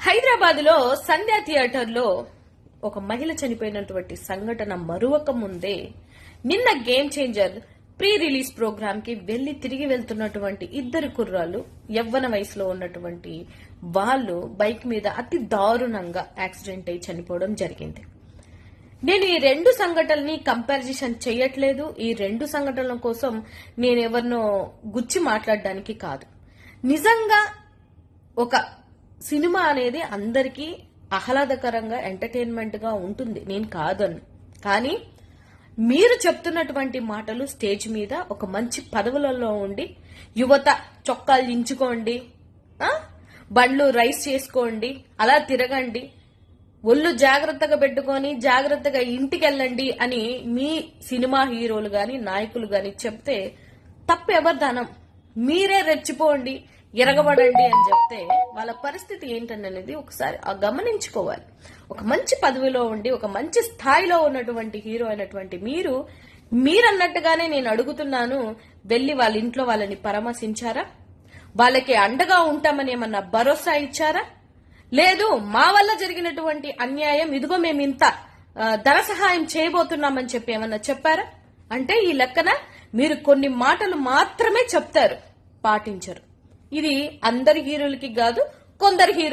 హైదరాబాద్ లో సంధ్యా థియేటర్ లో ఒక మహిళ చనిపోయినటువంటి సంఘటన మరువక ముందే నిన్న Game Changer pre release programme కి వెళ్లి తిరిగి వెళ్తున్నటువంటి ఇద్దరు కుర్రాళ్ళు యవ్వన వయసులో ఉన్నటువంటి వాళ్ళు బైక్ మీద అతి దారుణంగా యాక్సిడెంట్ అయి చనిపోవడం జరిగింది. నేను ఈ రెండు సంఘటనల్ని కంపారిజన్ చేయట్లేదు. ఈ రెండు సంఘటనల కోసం నేనెవరినో గుచ్చి మాట్లాడడానికి కాదు. నిజంగా ఒక సినిమా అనేది అందరికీ ఆహ్లాదకరంగా ఎంటర్టైన్మెంట్ గా ఉంటుంది, నేను కాదను. కానీ మీరు చెప్తున్నటువంటి మాటలు స్టేజ్ మీద ఒక మంచి పదవులలో ఉండి యువత చొక్కాలు దించుకోండి, బండ్లు రైస్ చేసుకోండి, అలా తిరగండి, ఒళ్ళు జాగ్రత్తగా పెట్టుకొని జాగ్రత్తగా ఇంటికి వెళ్ళండి అని మీ సినిమా హీరోలు గాని నాయకులు గాని చెప్తే తప్పెవరిదానం? మీరే రెచ్చిపోండి, ఎరగబడండి అని చెప్తే వాళ్ళ పరిస్థితి ఏంటనేది ఒకసారి గమనించుకోవాలి. ఒక మంచి పదవిలో ఉండి ఒక మంచి స్థాయిలో ఉన్నటువంటి హీరో అయినటువంటి మీరన్నట్టుగానే నేను అడుగుతున్నాను, వెళ్లి వాళ్ళ ఇంట్లో వాళ్ళని పరామర్శించారా? వాళ్ళకి అండగా ఉంటామని ఏమన్నా భరోసా ఇచ్చారా? లేదు, మా వల్ల జరిగినటువంటి అన్యాయం ఇదిగో మేము ఇంత ధన సహాయం చేయబోతున్నామని చెప్పి ఏమన్నా చెప్పారా? అంటే ఈ లెక్కన మీరు కొన్ని మాటలు మాత్రమే చెప్తారు, పాటించరు. ఇది అందరి హీరోలకి కాదు, కొందరు హీరో